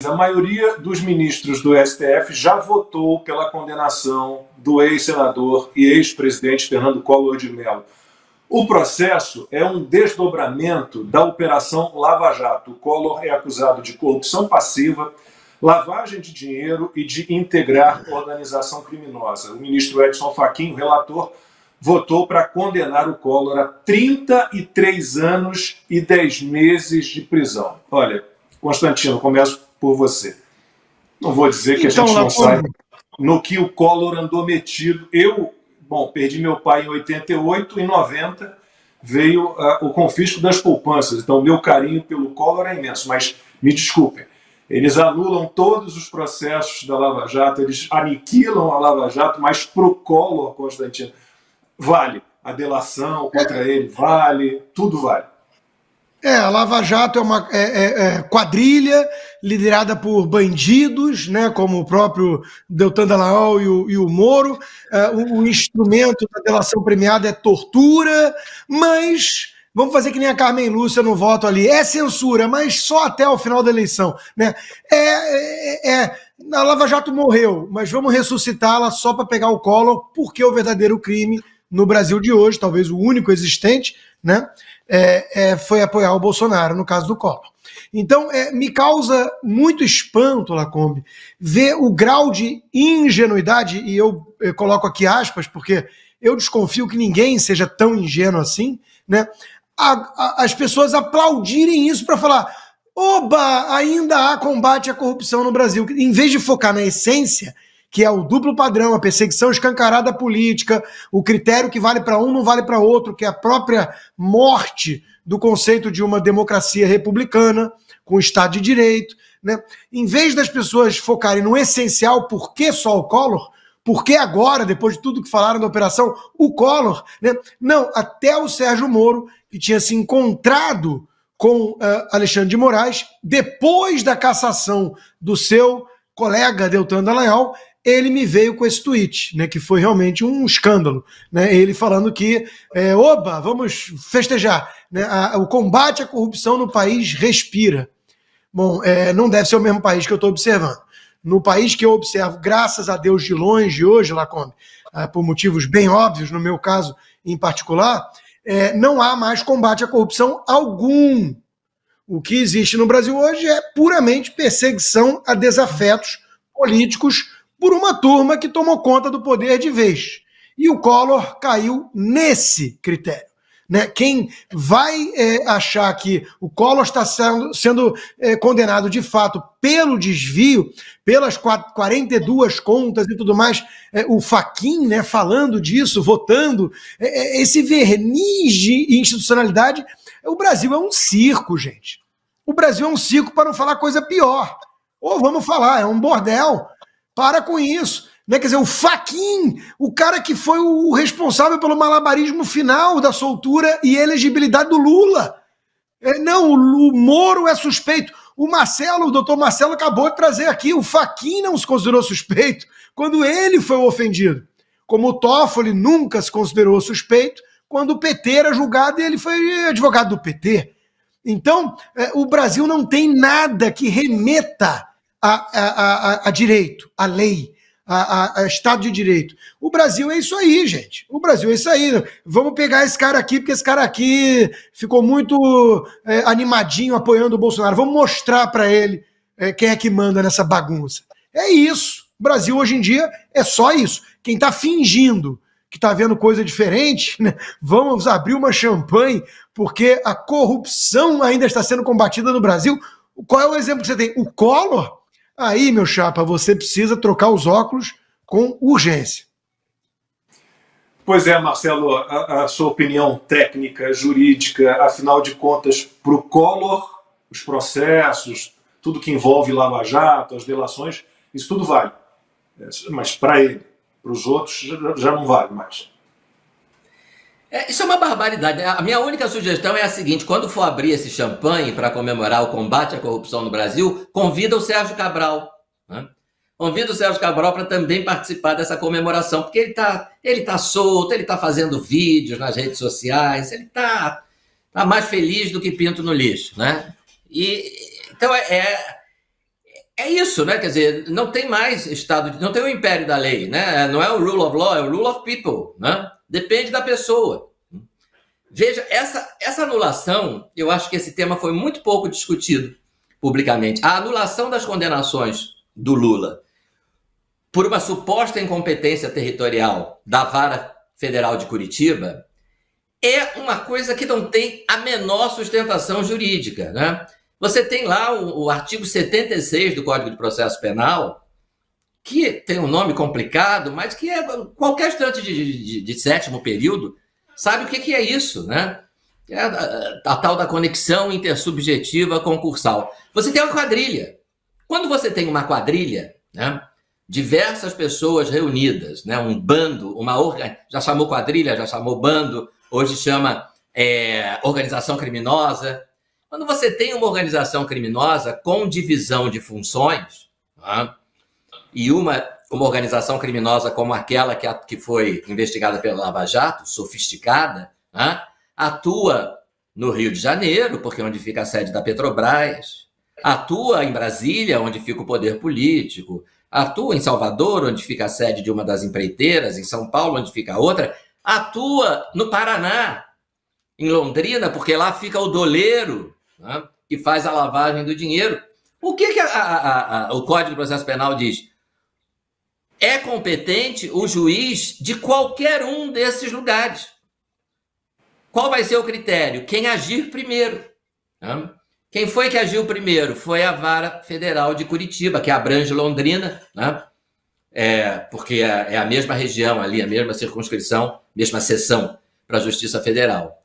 A maioria dos ministros do STF já votou pela condenação do ex-senador e ex-presidente Fernando Collor de Mello. O processo é um desdobramento da Operação Lava Jato. O Collor é acusado de corrupção passiva, lavagem de dinheiro e de integrar organização criminosa. O ministro Edson Fachin, o relator, votou para condenar o Collor a 33 anos e 10 meses de prisão. Olha, Constantino, começo por você. Não vou dizer que a gente não sabe no que o Collor andou metido. Eu, perdi meu pai em 88, em 90 veio o confisco das poupanças. Então, meu carinho pelo Collor é imenso, mas me desculpem. Eles anulam todos os processos da Lava Jato, eles aniquilam a Lava Jato, mas para o Collor, Constantino, vale. A delação contra ele vale, tudo vale. A Lava Jato é uma quadrilha liderada por bandidos, né, como o próprio Deltan Dallagnol e o Moro. O instrumento da delação premiada é tortura, mas vamos fazer que nem a Carmen Lúcia no voto ali. É censura, mas só até o final da eleição. Né? A Lava Jato morreu, mas vamos ressuscitá-la só para pegar o Collor, porque o verdadeiro crime no Brasil de hoje, talvez o único existente, né? Foi apoiar o Bolsonaro, no caso do Collor. Então, me causa muito espanto, Lacombe, ver o grau de ingenuidade, e eu coloco aqui aspas, porque eu desconfio que ninguém seja tão ingênuo assim, né? As pessoas aplaudirem isso para falar: oba, ainda há combate à corrupção no Brasil. Em vez de focar na essência, que é o duplo padrão, a perseguição escancarada política, o critério que vale para um não vale para outro, que é a própria morte do conceito de uma democracia republicana, com Estado de Direito. Né? Em vez das pessoas focarem no essencial, por que só o Collor? Por que agora, depois de tudo que falaram da operação, o Collor? Né? Não, até o Sérgio Moro, que tinha se encontrado com Alexandre de Moraes, depois da cassação do seu colega Deltan Dallagnol, ele me veio com esse tweet, né, que foi realmente um escândalo. Né, ele falando que, oba, vamos festejar. Né, o combate à corrupção no país respira. Bom, não deve ser o mesmo país que eu estou observando. No país que eu observo, graças a Deus, de longe hoje, Lacombe, por motivos bem óbvios, no meu caso em particular, não há mais combate à corrupção algum. O que existe no Brasil hoje é puramente perseguição a desafetos políticos por uma turma que tomou conta do poder de vez. E o Collor caiu nesse critério. Né? Quem vai achar que o Collor está sendo condenado de fato pelo desvio, pelas 42 contas e tudo mais, o Fachin, né, falando disso, votando, esse verniz de institucionalidade, o Brasil é um circo, gente. O Brasil é um circo, para não falar coisa pior. Ou vamos falar, é um bordel. Para com isso. Né? Quer dizer, o Fachin, o cara que foi o responsável pelo malabarismo final da soltura e elegibilidade do Lula. Não, o Moro é suspeito. O doutor Marcelo acabou de trazer aqui, o Fachin não se considerou suspeito quando ele foi o ofendido. Como o Toffoli nunca se considerou suspeito quando o PT era julgado e ele foi advogado do PT. Então, o Brasil não tem nada que remeta a direito, a lei, a Estado de Direito. O Brasil é isso aí, gente. O Brasil é isso aí. Vamos pegar esse cara aqui, porque esse cara aqui ficou muito animadinho apoiando o Bolsonaro. Vamos mostrar para ele quem é que manda nessa bagunça. É isso. O Brasil hoje em dia é só isso. Quem está fingindo que está vendo coisa diferente, né? Vamos abrir uma champanhe, porque a corrupção ainda está sendo combatida no Brasil. Qual é o exemplo que você tem? O Collor? Aí, meu chapa, você precisa trocar os óculos com urgência. Pois é, Marcelo, a sua opinião técnica, jurídica, afinal de contas, para o Collor, os processos, tudo que envolve Lava Jato, as delações, isso tudo vale. Mas para ele, para os outros, já não vale mais. Isso é uma barbaridade. A minha única sugestão é a seguinte: quando for abrir esse champanhe para comemorar o combate à corrupção no Brasil, convida o Sérgio Cabral. Né? Convida o Sérgio Cabral para também participar dessa comemoração, porque ele tá solto, ele está fazendo vídeos nas redes sociais, ele tá mais feliz do que pinto no lixo. Né? Então é isso, né? Quer dizer, não tem mais Estado, não tem o império da lei, né? Não é o rule of law, é o rule of people, né? Depende da pessoa. Veja, essa anulação, eu acho que esse tema foi muito pouco discutido publicamente. A anulação das condenações do Lula por uma suposta incompetência territorial da Vara Federal de Curitiba é uma coisa que não tem a menor sustentação jurídica, né? Você tem lá o artigo 76 do Código de Processo Penal, que tem um nome complicado, mas que qualquer estudante de sétimo período sabe o que é isso, né? É a tal da conexão intersubjetiva concursal. Você tem uma quadrilha. Quando você tem uma quadrilha, né, diversas pessoas reunidas, né, um bando, já chamou quadrilha, já chamou bando, hoje chama organização criminosa. Quando você tem uma organização criminosa com divisão de funções, né, e uma organização criminosa como aquela que foi investigada pela Lava Jato, sofisticada, né, atua no Rio de Janeiro, porque é onde fica a sede da Petrobras, atua em Brasília, onde fica o poder político, atua em Salvador, onde fica a sede de uma das empreiteiras, em São Paulo, onde fica a outra, atua no Paraná, em Londrina, porque lá fica o doleiro, né, que faz a lavagem do dinheiro. O que o Código de Processo Penal diz? É competente o juiz de qualquer um desses lugares. Qual vai ser o critério? Quem agir primeiro. Né? Quem foi que agiu primeiro? Foi a Vara Federal de Curitiba, que abrange Londrina, né? Porque é a mesma região ali, a mesma circunscrição, mesma seção para a Justiça Federal.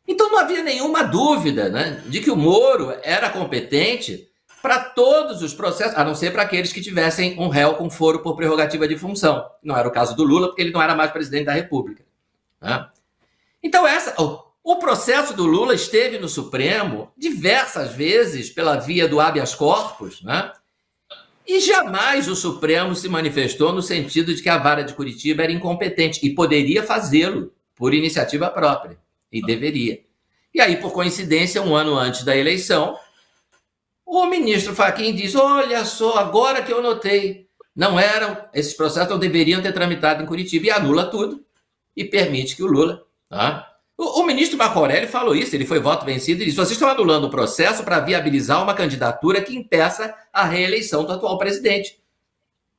Então não havia nenhuma dúvida, né, de que o Moro era competente para todos os processos, a não ser para aqueles que tivessem um réu com foro por prerrogativa de função. Não era o caso do Lula, porque ele não era mais presidente da República. Né? Então o processo do Lula esteve no Supremo diversas vezes pela via do habeas corpus, né? E jamais o Supremo se manifestou no sentido de que a Vara de Curitiba era incompetente e poderia fazê-lo por iniciativa própria, e deveria. E aí, por coincidência, um ano antes da eleição, o ministro Fachin diz, olha só, agora que eu notei, esses processos não deveriam ter tramitado em Curitiba, e anula tudo, e permite que o Lula... Tá? O ministro Marco Aurélio falou isso, ele foi voto vencido e disse, vocês estão anulando o processo para viabilizar uma candidatura que impeça a reeleição do atual presidente.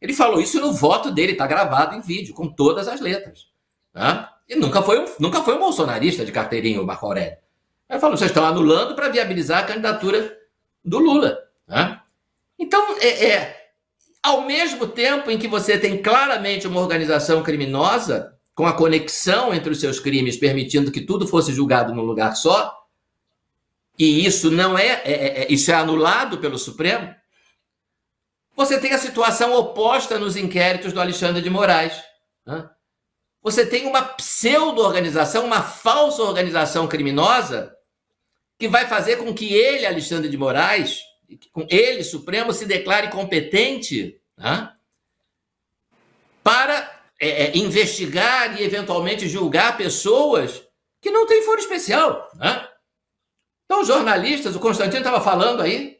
Ele falou isso no voto dele, está gravado em vídeo, com todas as letras. Tá? E nunca foi um bolsonarista de carteirinha, o Marco Aurélio. Ele falou, vocês estão anulando para viabilizar a candidatura do Lula. Tá? Então, ao mesmo tempo em que você tem claramente uma organização criminosa, com a conexão entre os seus crimes, permitindo que tudo fosse julgado num lugar só, e isso isso é anulado pelo Supremo, você tem a situação oposta nos inquéritos do Alexandre de Moraes. Né? Você tem uma pseudo-organização, uma falsa organização criminosa, que vai fazer com que ele, Alexandre de Moraes, com ele, Supremo, se declare competente, né, para investigar e eventualmente julgar pessoas que não têm foro especial. Né? Então, os jornalistas, o Constantino estava falando aí,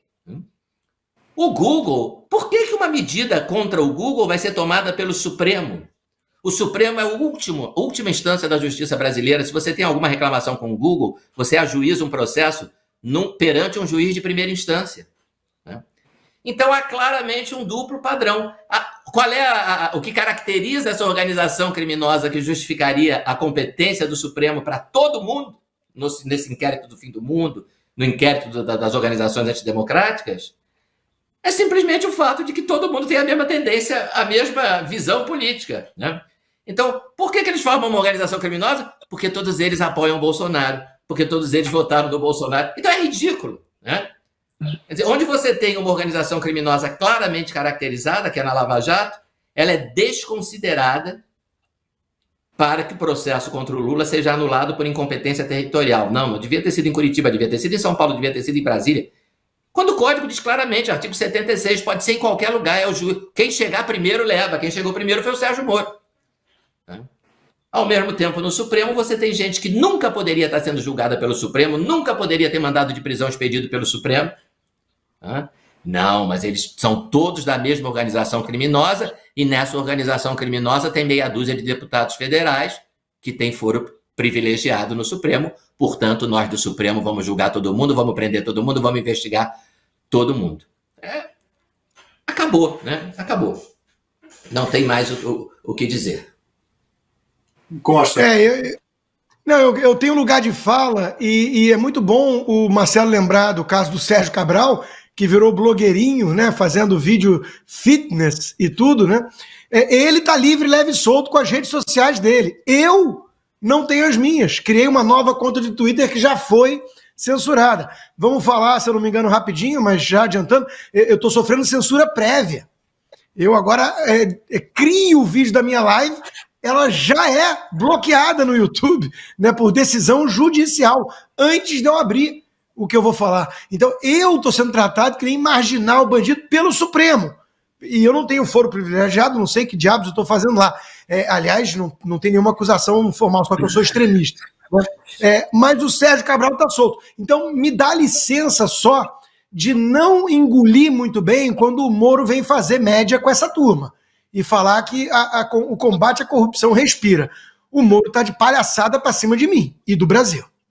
o Google, por que uma medida contra o Google vai ser tomada pelo Supremo? O Supremo é a última instância da justiça brasileira. Se você tem alguma reclamação com o Google, você ajuiza um processo perante um juiz de primeira instância. Né? Então, há claramente um duplo padrão. Qual é o que caracteriza essa organização criminosa que justificaria a competência do Supremo para todo mundo, nesse inquérito do fim do mundo, no inquérito das organizações antidemocráticas? É simplesmente o fato de que todo mundo tem a mesma tendência, a mesma visão política. Né? Então, por que eles formam uma organização criminosa? Porque todos eles apoiam o Bolsonaro, porque todos eles votaram no Bolsonaro. Então é ridículo. Né? Quer dizer, onde você tem uma organização criminosa claramente caracterizada, que é na Lava Jato, ela é desconsiderada para que o processo contra o Lula seja anulado por incompetência territorial. Não devia ter sido em Curitiba, devia ter sido em São Paulo, devia ter sido em Brasília. Quando o Código diz claramente, artigo 76, pode ser em qualquer lugar, é o juiz. Quem chegar primeiro leva, quem chegou primeiro foi o Sérgio Moro. Ao mesmo tempo, no Supremo, você tem gente que nunca poderia estar sendo julgada pelo Supremo, nunca poderia ter mandado de prisão expedido pelo Supremo, Não, mas eles são todos da mesma organização criminosa, e nessa organização criminosa tem meia dúzia de deputados federais que têm foro privilegiado no Supremo. Portanto, nós do Supremo vamos julgar todo mundo, vamos prender todo mundo, vamos investigar todo mundo. Acabou, né? Acabou. Não tem mais o que dizer. Costa. Eu tenho lugar de fala e é muito bom o Marcelo lembrar do caso do Sérgio Cabral, que virou blogueirinho, né, fazendo vídeo fitness e tudo, né? Ele tá livre, leve e solto com as redes sociais dele. Eu não tenho as minhas. Criei uma nova conta de Twitter que já foi censurada. Vamos falar, se eu não me engano, rapidinho, mas já adiantando, eu tô sofrendo censura prévia. Eu agora crio o vídeo da minha live, ela já é bloqueada no YouTube, né, por decisão judicial, antes de eu abrir o que eu vou falar. Então, eu estou sendo tratado que nem marginal bandido pelo Supremo. E eu não tenho foro privilegiado, não sei que diabos eu estou fazendo lá. Aliás, não tem nenhuma acusação formal, só que eu sou extremista. Mas o Sérgio Cabral está solto. Então, me dá licença só de não engolir muito bem quando o Moro vem fazer média com essa turma e falar que o combate à corrupção respira. O Moro está de palhaçada para cima de mim e do Brasil.